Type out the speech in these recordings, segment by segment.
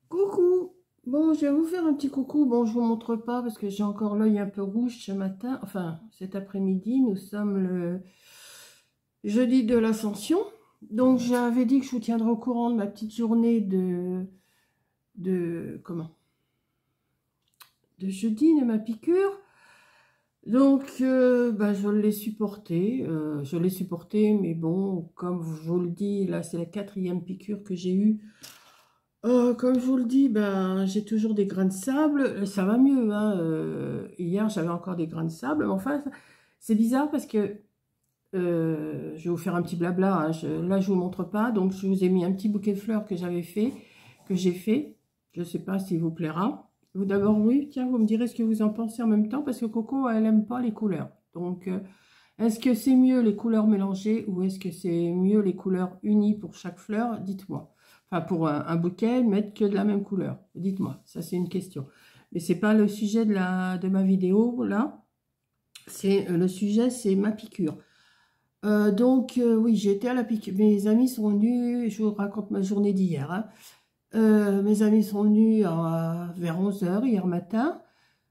Coucou. Bon, je vais vous faire un petit coucou. Bon, je vous montre pas parce que j'ai encore l'œil un peu rouge ce matin. Enfin, cet après-midi, nous sommes le jeudi de l'Ascension. Donc, j'avais dit que je vous tiendrais au courant de ma petite journée comment? De jeudi, de ma piqûre. Donc, je l'ai supporté. Je l'ai supporté, mais bon, comme je vous le dis, là, c'est la 4e piqûre que j'ai eue. Comme je vous le dis, ben, j'ai toujours des grains de sable. Ça va mieux, hein. Hier, j'avais encore des grains de sable. Mais enfin, c'est bizarre parce que je vais vous faire un petit blabla, hein. Là, je vous montre pas. Donc, je vous ai mis un petit bouquet de fleurs que j'avais fait, que j'ai fait. Je ne sais pas s'il vous plaira. Vous d'abord, oui, tiens, vous me direz ce que vous en pensez en même temps parce que Coco, elle aime pas les couleurs. Donc, est-ce que c'est mieux les couleurs mélangées ou est-ce que c'est mieux les couleurs unies pour chaque fleur? Dites-moi. Enfin, pour un bouquet, mettre que de la même couleur. Dites-moi, ça c'est une question. Mais c'est pas le sujet de ma vidéo, là. C'est le sujet, c'est ma piqûre. Oui, j'ai été à la piqûre. Mes amis sont venus, je vous raconte ma journée d'hier, hein. Mes amis sont venus vers 11 heures hier matin.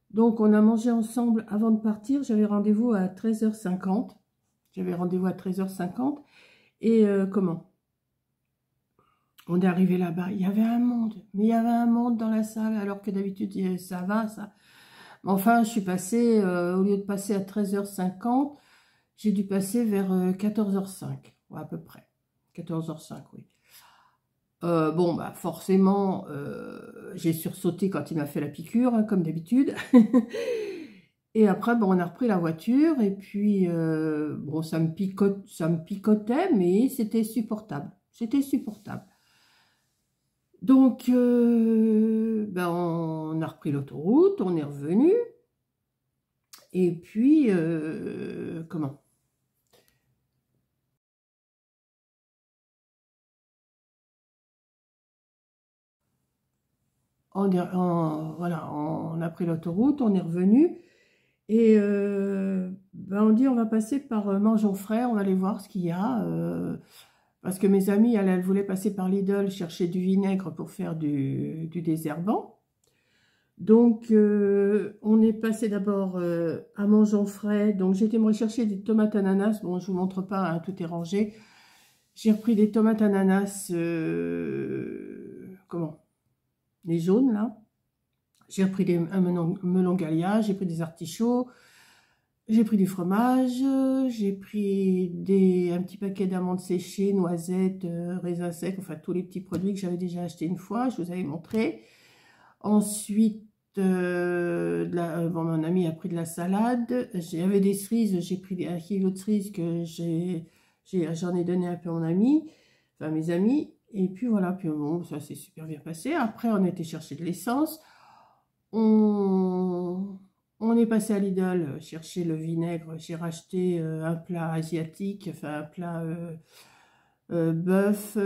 Donc, on a mangé ensemble avant de partir. J'avais rendez-vous à 13h50. J'avais rendez-vous à 13h50. Et comment? On est arrivé là-bas. Il y avait un monde. Mais il y avait un monde dans la salle, alors que d'habitude, ça va, ça. Mais enfin, je suis passée, au lieu de passer à 13h50, j'ai dû passer vers 14h05. Ouais, à peu près. 14h05, oui. Bon, bah forcément, j'ai sursauté quand il m'a fait la piqûre, hein, comme d'habitude. Et après, bon, on a repris la voiture et puis, bon, ça me picotait, mais c'était supportable. C'était supportable. Donc, on a repris l'autoroute, on est revenu. Et puis, comment? Voilà, on a pris l'autoroute, on est revenu. Et on dit on va passer par Mangeons Frais, on va aller voir ce qu'il y a. Parce que mes amies, elles voulaient passer par Lidl chercher du vinaigre pour faire du désherbant. Donc, on est passé d'abord à Mangeons Frais. Donc, j'ai été me rechercher des tomates ananas. Bon, je vous montre pas, hein, tout est rangé. J'ai repris des tomates ananas, comment? Les jaunes, là. J'ai repris un melon Galia, j'ai pris des artichauts. J'ai pris du fromage, j'ai pris un petit paquet d'amandes séchées, noisettes, raisins secs, enfin tous les petits produits que j'avais déjà achetés une fois, je vous avais montré. Ensuite, bon, mon ami a pris de la salade. J'avais des cerises, j'ai pris 1 kilo de cerises que j'en ai donné un peu à mon ami, enfin mes amis. Et puis voilà, puis bon, ça s'est super bien passé. Après, on a été chercher de l'essence. On, on est passé à Lidl chercher le vinaigre. J'ai racheté un plat asiatique, enfin un plat bœuf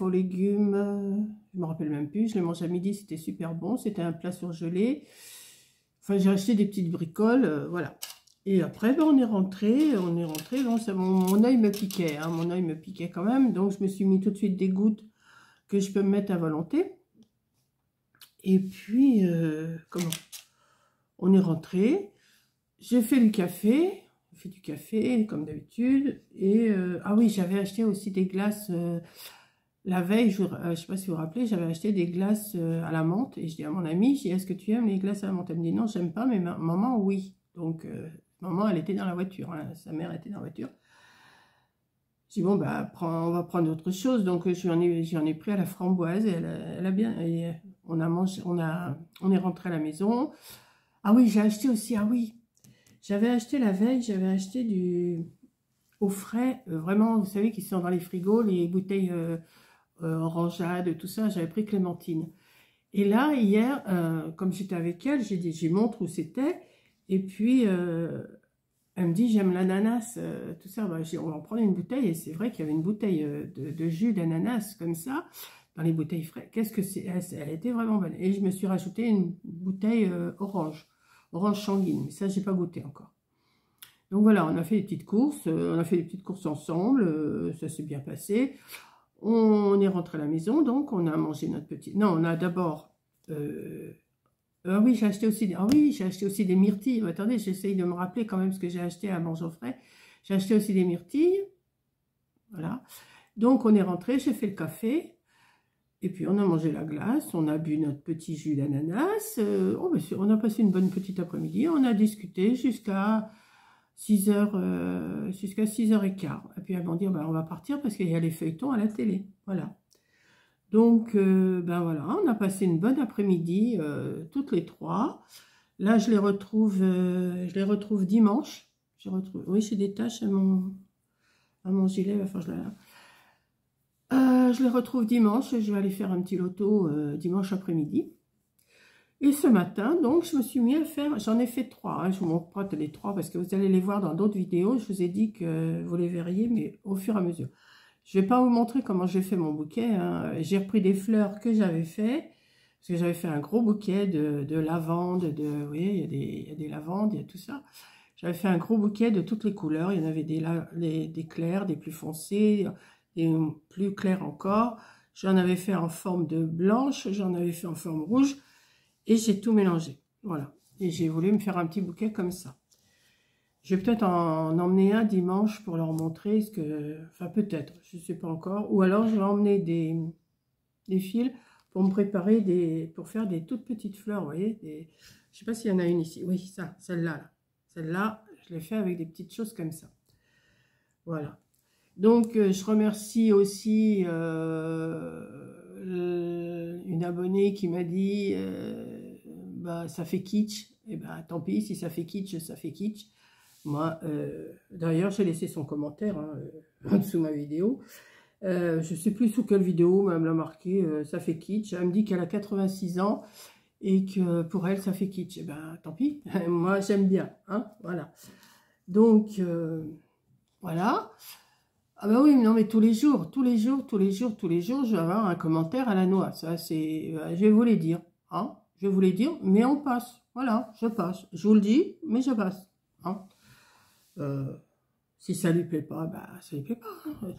aux légumes. Je me rappelle même plus. Je l'ai mangé à midi, c'était super bon. C'était un plat surgelé. Enfin, j'ai acheté des petites bricoles, voilà. Et après, on est rentré. Bon, mon œil me piquait, hein, mon œil me piquait quand même. Donc, je me suis mis tout de suite des gouttes que je peux me mettre à volonté. Et puis, comment? On est rentré. J'ai fait du café. J'ai fait du café, comme d'habitude. Et, ah oui, j'avais acheté aussi des glaces. La veille, je ne sais pas si vous vous rappelez, j'avais acheté des glaces à la menthe. Et je dis à mon amie, je dis, est-ce que tu aimes les glaces à la menthe? Elle me dit, non, j'aime pas, mais maman, oui. Donc, maman, elle était dans la voiture, hein. Sa mère était dans la voiture. Je dis, bon, bah, on va prendre autre chose. Donc, j'en ai pris à la framboise. Et elle a bien. Et on a mangé, on est rentré à la maison. Ah oui, j'ai acheté aussi, ah oui, j'avais acheté la veille, j'avais acheté au frais, vraiment, vous savez, qui sont dans les frigos, les bouteilles orangeades, tout ça, j'avais pris clémentine. Et là, hier, comme j'étais avec elle, j'ai dit, je lui montre où c'était, et puis, elle me dit, j'aime l'ananas, tout ça, bah, on va en prendre une bouteille, et c'est vrai qu'il y avait une bouteille de jus d'ananas, comme ça, dans les bouteilles frais. Qu'est-ce que c'est? Elle était vraiment bonne. Et je me suis rajouté une bouteille orange sanguine, mais ça, j'ai pas goûté encore. Donc voilà, on a fait des petites courses, on a fait des petites courses ensemble, ça s'est bien passé. On est rentré à la maison, donc on a mangé notre petit... Non, on a d'abord... ah oui, j'ai acheté aussi... Ah oui, j'ai acheté aussi des myrtilles. Attendez, j'essaye de me rappeler quand même ce que j'ai acheté à Mangeoffray. J'ai acheté aussi des myrtilles. Voilà. Donc, on est rentré, j'ai fait le café. Et puis, on a mangé la glace. On a bu notre petit jus d'ananas. On a passé une bonne petite après-midi. On a discuté jusqu'à 6h, jusqu'à 6h15. Et puis, elles m'ont dit, ben, on va partir parce qu'il y a les feuilletons à la télé. Voilà. Donc, ben voilà, on a passé une bonne après-midi, toutes les trois. Là, je les retrouve dimanche. Oui, j'ai des taches à mon gilet. Enfin, je les retrouve dimanche. Je vais aller faire un petit loto dimanche après-midi. Et ce matin, donc, je me suis mis à faire... J'en ai fait 3. Hein, je vous montre pas les 3 parce que vous allez les voir dans d'autres vidéos. Je vous ai dit que vous les verriez, mais au fur et à mesure. Je ne vais pas vous montrer comment j'ai fait mon bouquet. Hein. J'ai repris des fleurs que j'avais fait. Parce que j'avais fait un gros bouquet de lavande. Vous voyez, il y a des lavandes, il y a tout ça. J'avais fait un gros bouquet de toutes les couleurs. Il y en avait des clairs, des plus foncés, des plus clairs encore. J'en avais fait en forme de blanche, j'en avais fait en forme rouge. Et j'ai tout mélangé. Voilà. Et j'ai voulu me faire un petit bouquet comme ça. Je vais peut-être en emmener un dimanche pour leur montrer ce que... Enfin, peut-être, je ne sais pas encore. Ou alors, je vais emmener des fils pour me préparer pour faire des toutes petites fleurs, vous voyez. Je ne sais pas s'il y en a une ici. Oui, ça, celle-là. Là. Celle-là, je l'ai fait avec des petites choses comme ça. Voilà. Donc, je remercie aussi une abonnée qui m'a dit bah, ça fait kitsch. Et ben, tant pis, si ça fait kitsch, ça fait kitsch. Moi, d'ailleurs, j'ai laissé son commentaire hein, en dessous de ma vidéo. Je ne sais plus sous quelle vidéo, mais elle me l'a marqué, ça fait kitsch. Elle me dit qu'elle a 86 ans et que pour elle, ça fait kitsch. Et ben, tant pis, moi, j'aime bien. Hein, voilà. Donc, voilà. Ah ben oui, non, mais tous les jours, je vais avoir un commentaire à la noix. Ça, c'est, je vais vous les dire. Hein, je vais vous les dire, mais on passe. Voilà, je passe. Je vous le dis, mais je passe. Hein. Si ça lui plaît pas, bah ça lui plaît pas. Hein.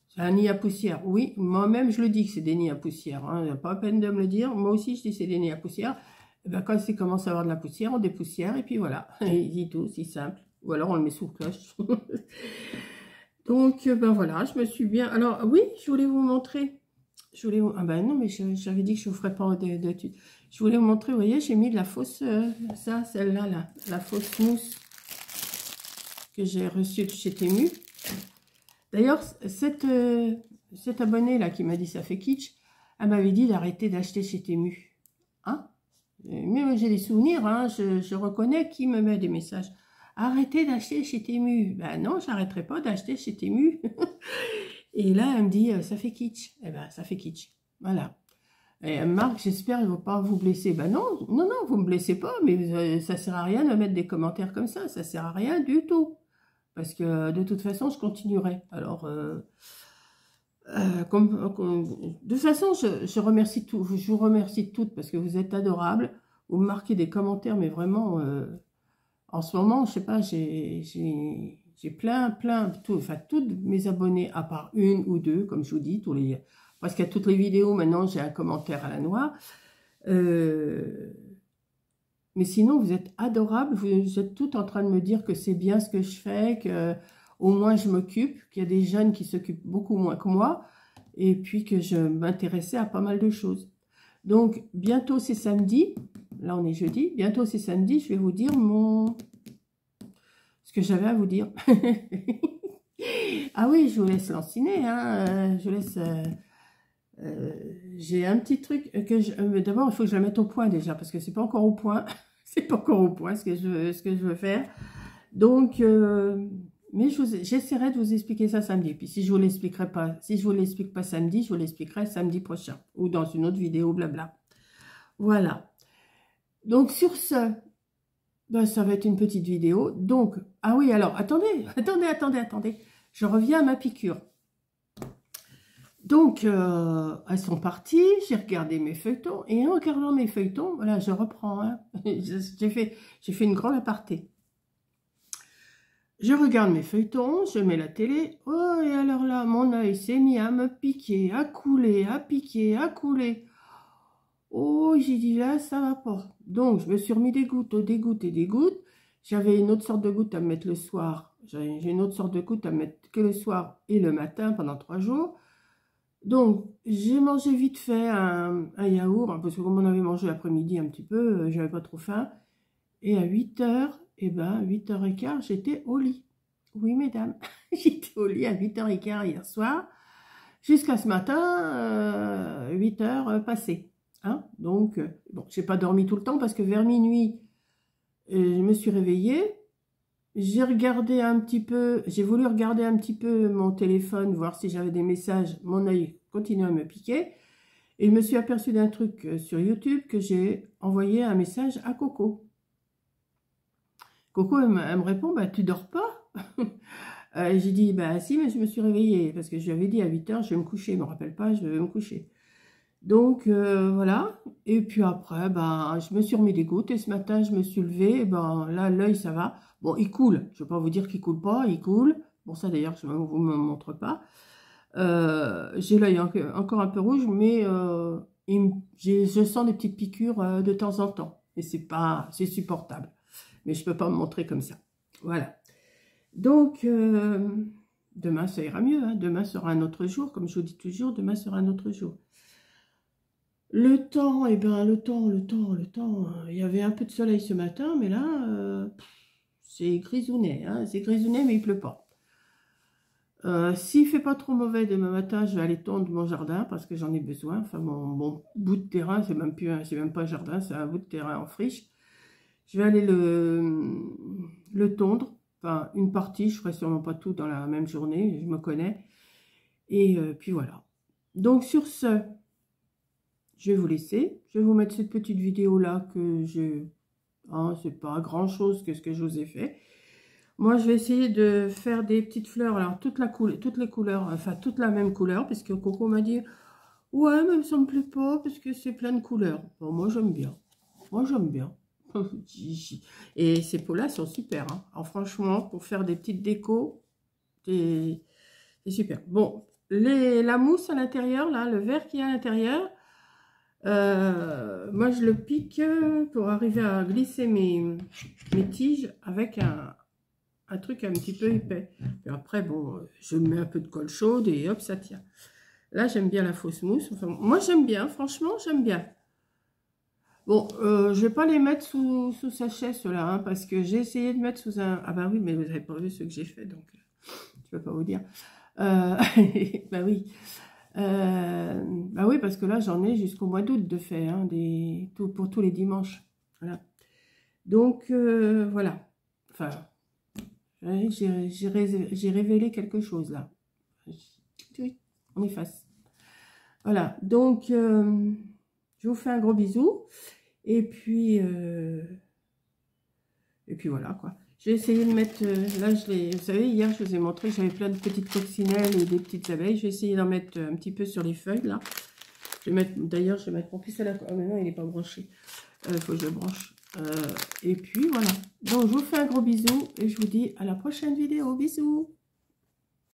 C'est un nid à poussière. Oui, moi-même je le dis que c'est des nids à poussière. Hein. Il n'y a pas à peine de me le dire. Moi aussi je dis que c'est des nids à poussière. Et ben, quand il commence à avoir de la poussière, on dépoussière et puis voilà. Il dit tout, c'est simple. Ou alors on le met sous cloche. Donc ben voilà, je me suis bien... Alors oui, je voulais vous montrer. Ah ben non, mais j'avais dit que je ne vous ferais pas d'études. Je voulais vous montrer, vous voyez, j'ai mis de la fausse... celle-là, là, la fausse mousse que j'ai reçue de chez Temu. D'ailleurs, cette abonnée là qui m'a dit ça fait kitsch, elle m'avait dit d'arrêter d'acheter chez Temu. Hein? Mais j'ai des souvenirs, hein, je reconnais qui me met des messages. Arrêtez d'acheter chez Temu. Ben non, j'arrêterai pas d'acheter chez Temu. Et là, elle me dit ça fait kitsch. Eh ben, ça fait kitsch. Voilà. Et Marc, j'espère qu'ils ne vont pas vous blesser. Ben non, non, non, vous ne me blessez pas, mais ça ne sert à rien de mettre des commentaires comme ça. Ça ne sert à rien du tout. Parce que de toute façon, je continuerai. Alors, de toute façon, je remercie tout. Je vous remercie toutes parce que vous êtes adorables. Vous me marquez des commentaires, mais vraiment, en ce moment, je sais pas, j'ai plein, enfin, toutes mes abonnés, à part une ou deux, comme je vous dis, parce qu'à toutes les vidéos, maintenant, j'ai un commentaire à la noix. Mais sinon, vous êtes adorables, vous êtes toutes en train de me dire que c'est bien ce que je fais, que au moins je m'occupe, qu'il y a des jeunes qui s'occupent beaucoup moins que moi, et puis que je m'intéressais à pas mal de choses. Donc, bientôt c'est samedi, là on est jeudi, bientôt c'est samedi, je vais vous dire ce que j'avais à vous dire. Ah oui, je vous laisse lanciner, hein, je vous laisse... j'ai un petit truc que d'abord il faut que je la mette au point déjà parce que c'est pas encore au point. C'est pas encore au point ce que je veux faire. Donc mais j'essaierai de vous expliquer ça samedi. Puis si je vous l'expliquerai pas, si je vous l'explique pas samedi, je vous l'expliquerai samedi prochain ou dans une autre vidéo blabla. Voilà. Donc sur ce, ben, ça va être une petite vidéo. Donc ah oui, alors attendez. Je reviens à ma piqûre. Donc, elles sont parties, j'ai regardé mes feuilletons, et en regardant mes feuilletons, voilà, je reprends, hein, j'ai fait une grande aparté. Je regarde mes feuilletons, je mets la télé. Oh, et alors là, mon œil s'est mis à me piquer, à couler, à piquer, à couler. Oh, j'ai dit là, ça va pas. Donc, je me suis remis des gouttes, des gouttes et des gouttes. J'avais une autre sorte de goutte à mettre le soir. J'ai une autre sorte de goutte à mettre que le soir et le matin pendant 3 jours. Donc, j'ai mangé vite fait un yaourt, hein, parce que comme on avait mangé l'après-midi un petit peu, j'avais pas trop faim. Et à 8 heures, eh ben, 8h15, j'étais au lit. Oui, mesdames, j'étais au lit à 8h15 hier soir, jusqu'à ce matin, 8 heures passées. Hein? Donc, bon, j'ai pas dormi tout le temps parce que vers minuit, je me suis réveillée. J'ai regardé un petit peu, j'ai voulu regarder un petit peu mon téléphone, voir si j'avais des messages. Mon œil continuait à me piquer. Et je me suis aperçue d'un truc sur YouTube que j'ai envoyé un message à Coco. Coco, elle me répond, bah, tu dors pas? J'ai dit, bah si, mais je me suis réveillée, parce que je lui avais dit à 8 heures, je vais me coucher, je me rappelle pas, je vais me coucher. Donc, voilà, et puis après, ben, je me suis remis des gouttes, et ce matin, je me suis levée, et ben, là, l'œil, ça va. Bon, il coule, je ne vais pas vous dire qu'il coule pas, il coule. Bon, ça, d'ailleurs, je ne vous me montre pas. J'ai l'œil encore un peu rouge, mais je sens des petites piqûres de temps en temps, et c'est supportable. Mais je ne peux pas me montrer comme ça. Voilà. Donc, demain, ça ira mieux. Hein. Demain sera un autre jour. Comme je vous dis toujours, demain sera un autre jour. Le temps, eh bien, le temps. Il y avait un peu de soleil ce matin, mais là, c'est grisounet. Hein. C'est grisounet, mais il ne pleut pas. S'il ne fait pas trop mauvais demain matin, je vais aller tondre mon jardin parce que j'en ai besoin. Enfin, mon bout de terrain, c'est même pas un jardin, c'est un bout de terrain en friche. Je vais aller le tondre. Enfin, une partie, je ne ferai sûrement pas tout dans la même journée, je me connais. Et puis voilà. Donc sur ce, je vais vous laisser. Je vais vous mettre cette petite vidéo-là que je... Hein, c'est pas grand-chose que ce que je vous ai fait. Moi, je vais essayer de faire des petites fleurs. Alors, toutes les couleurs, enfin, toute la même couleur, parce que Coco m'a dit, ouais, mais ça me plaît pas, parce que c'est plein de couleurs. Bon, moi, j'aime bien. Moi, j'aime bien. Et ces pots-là sont super. Hein. Alors, franchement, pour faire des petites décos, c'est super. Bon, la mousse à l'intérieur, là, le verre qui est à l'intérieur, moi, je le pique pour arriver à glisser mes tiges avec un truc un petit peu épais. Et après, bon, je mets un peu de colle chaude et hop, ça tient. Là, j'aime bien la fausse mousse. Enfin, moi, j'aime bien. Franchement, j'aime bien. Bon, je vais pas les mettre sous sachet, ceux-là, hein, parce que j'ai essayé de mettre sous un... Ah bah oui, mais vous n'avez pas vu ce que j'ai fait, donc je ne peux pas vous dire. Bah oui. Bah oui, parce que là, j'en ai jusqu'au mois d'août de fait, hein, pour tous les dimanches. Voilà. Donc, voilà. Enfin, j'ai révélé quelque chose, là. Oui, on efface. Voilà, donc, je vous fais un gros bisou. Et puis voilà, quoi. J'ai essayé de mettre, là, vous savez, hier, je vous ai montré, j'avais plein de petites coccinelles et des petites abeilles. Je vais essayer d'en mettre un petit peu sur les feuilles, là. D'ailleurs, je vais mettre mon pistolet à... Ah, mais non, il n'est pas branché. Il faut que je le branche. Et puis, voilà. Donc, je vous fais un gros bisou et je vous dis à la prochaine vidéo. Bisous!